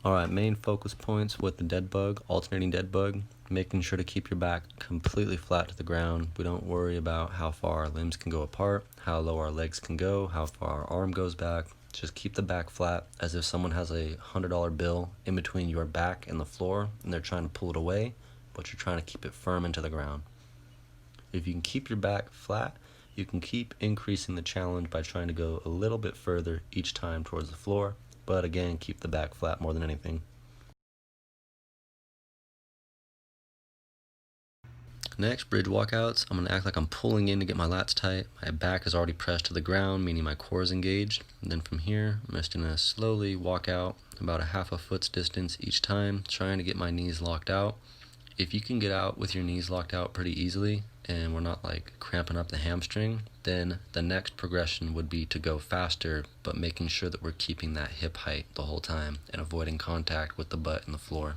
Alright, main focus points with the dead bug, alternating dead bug, making sure to keep your back completely flat to the ground. We don't worry about how far our limbs can go apart, how low our legs can go, how far our arm goes back. Just keep the back flat as if someone has a $100 bill in between your back and the floor and they're trying to pull it away, but you're trying to keep it firm into the ground. If you can keep your back flat, you can keep increasing the challenge by trying to go a little bit further each time towards the floor, but again, keep the back flat more than anything. Next, bridge walkouts. I'm going to act like I'm pulling in to get my lats tight. My back is already pressed to the ground, meaning my core is engaged. And then from here, I'm just going to slowly walk out about a half a foot's distance each time, trying to get my knees locked out. If you can get out with your knees locked out pretty easily, and we're not like cramping up the hamstring, then the next progression would be to go faster, but making sure that we're keeping that hip height the whole time and avoiding contact with the butt and the floor.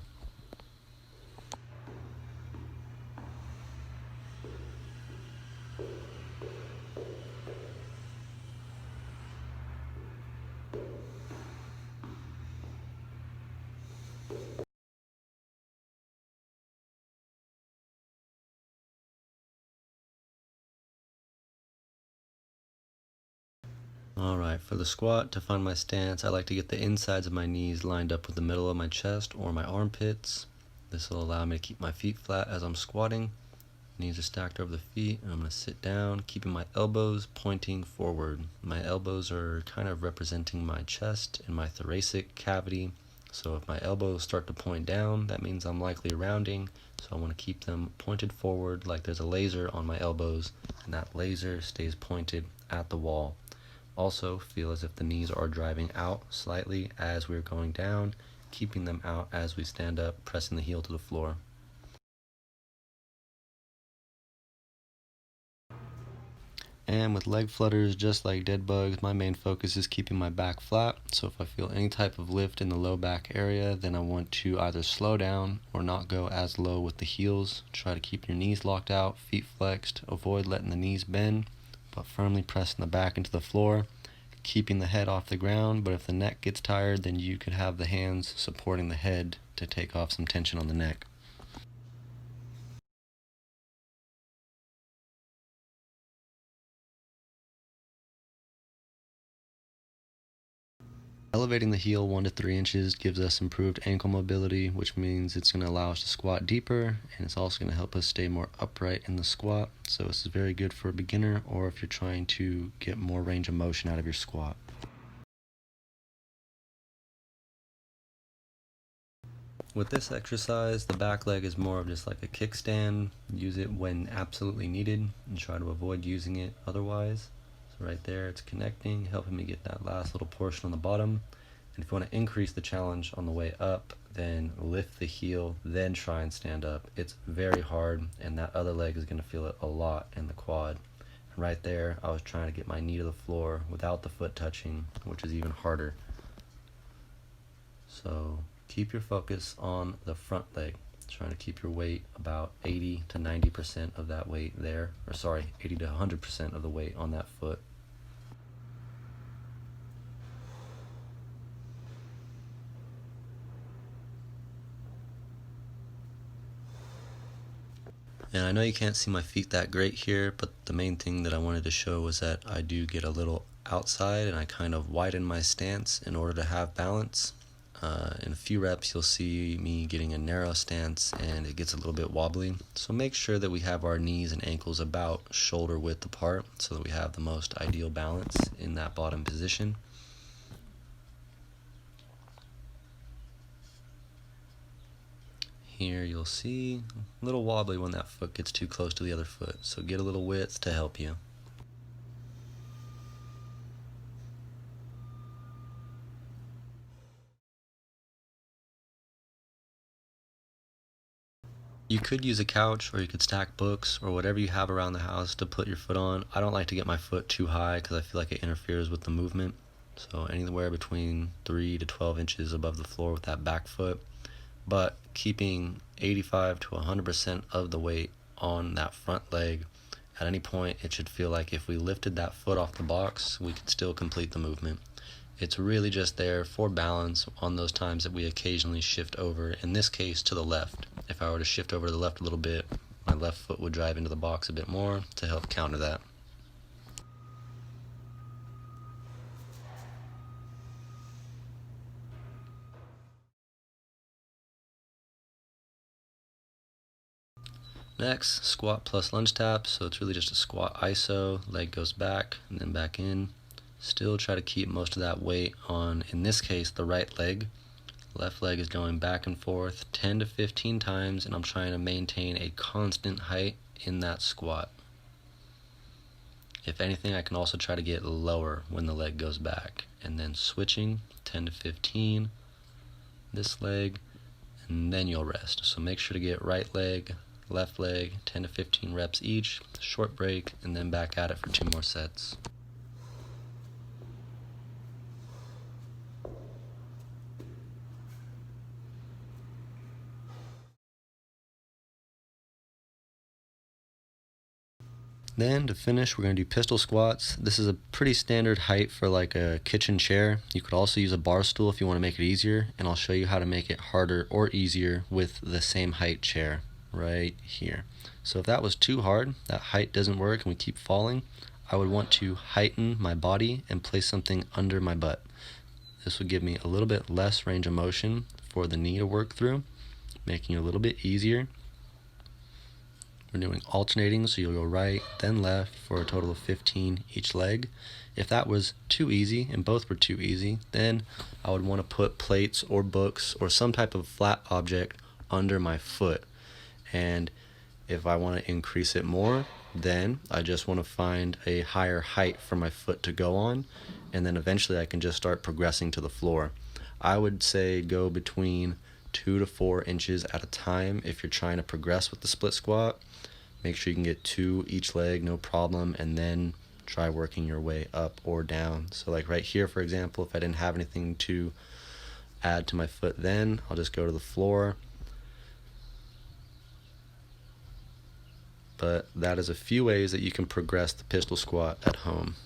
Alright, for the squat, to find my stance, I like to get the insides of my knees lined up with the middle of my chest or my armpits. This will allow me to keep my feet flat as I'm squatting. Knees are stacked over the feet, and I'm going to sit down, keeping my elbows pointing forward. My elbows are kind of representing my chest and my thoracic cavity. So if my elbows start to point down, that means I'm likely rounding. So I want to keep them pointed forward like there's a laser on my elbows, and that laser stays pointed at the wall. Also, feel as if the knees are driving out slightly as we're going down, keeping them out as we stand up, pressing the heel to the floor. And with leg flutters, just like dead bugs, my main focus is keeping my back flat. So if I feel any type of lift in the low back area, then I want to either slow down or not go as low with the heels. Try to keep your knees locked out, feet flexed, avoid letting the knees bend, but firmly pressing the back into the floor, keeping the head off the ground. But if the neck gets tired, then you could have the hands supporting the head to take off some tension on the neck. Elevating the heel 1 to 3 inches gives us improved ankle mobility, which means it's going to allow us to squat deeper, and it's also going to help us stay more upright in the squat. So this is very good for a beginner or if you're trying to get more range of motion out of your squat. With this exercise, the back leg is more of just like a kickstand. Use it when absolutely needed and try to avoid using it otherwise. So right there, it's connecting, helping me get that last little portion on the bottom. And if you want to increase the challenge on the way up, then lift the heel, then try and stand up. It's very hard, and that other leg is going to feel it a lot in the quad. And right there, I was trying to get my knee to the floor without the foot touching, which is even harder. So keep your focus on the front leg. Trying to keep your weight about 80 to 90% of that weight there, or sorry, 80 to 100% of the weight on that foot. And I know you can't see my feet that great here, but the main thing that I wanted to show was that I do get a little outside and I kind of widen my stance in order to have balance. In a few reps, you'll see me getting a narrow stance and it gets a little bit wobbly. So make sure that we have our knees and ankles about shoulder width apart so that we have the most ideal balance in that bottom position. Here you'll see a little wobbly when that foot gets too close to the other foot, so get a little width to help you. You could use a couch or you could stack books or whatever you have around the house to put your foot on. I don't like to get my foot too high because I feel like it interferes with the movement. So anywhere between 3 to 12 inches above the floor with that back foot. But keeping 85 to 100% of the weight on that front leg. At any point, it should feel like if we lifted that foot off the box, we could still complete the movement. It's really just there for balance on those times that we occasionally shift over, in this case to the left. If I were to shift over to the left a little bit, my left foot would drive into the box a bit more to help counter that. Next, squat plus lunge tap. So it's really just a squat iso, leg goes back and then back in. Still try to keep most of that weight on, in this case, the right leg. Left leg is going back and forth 10 to 15 times, and I'm trying to maintain a constant height in that squat. If anything, I can also try to get lower when the leg goes back, and then switching 10 to 15, this leg, and then you'll rest. So make sure to get right leg, left leg, 10 to 15 reps each, short break, and then back at it for 2 more sets. Then to finish, we're going to do pistol squats. This is a pretty standard height for like a kitchen chair. You could also use a bar stool if you want to make it easier, and I'll show you how to make it harder or easier with the same height chair right here. So if that was too hard, that height doesn't work and we keep falling, I would want to heighten my body and place something under my butt. This would give me a little bit less range of motion for the knee to work through, making it a little bit easier. We're doing alternating, so you'll go right, then left for a total of 15 each leg. If that was too easy, and both were too easy, then I would want to put plates or books or some type of flat object under my foot. And if I want to increase it more, then I just want to find a higher height for my foot to go on, and then eventually I can just start progressing to the floor. I would say go between 2 to 4 inches at a time if you're trying to progress with the split squat. Make sure you can get 2 each leg, no problem, and then try working your way up or down. So like right here, for example, if I didn't have anything to add to my foot, then I'll just go to the floor. But that is a few ways that you can progress the pistol squat at home.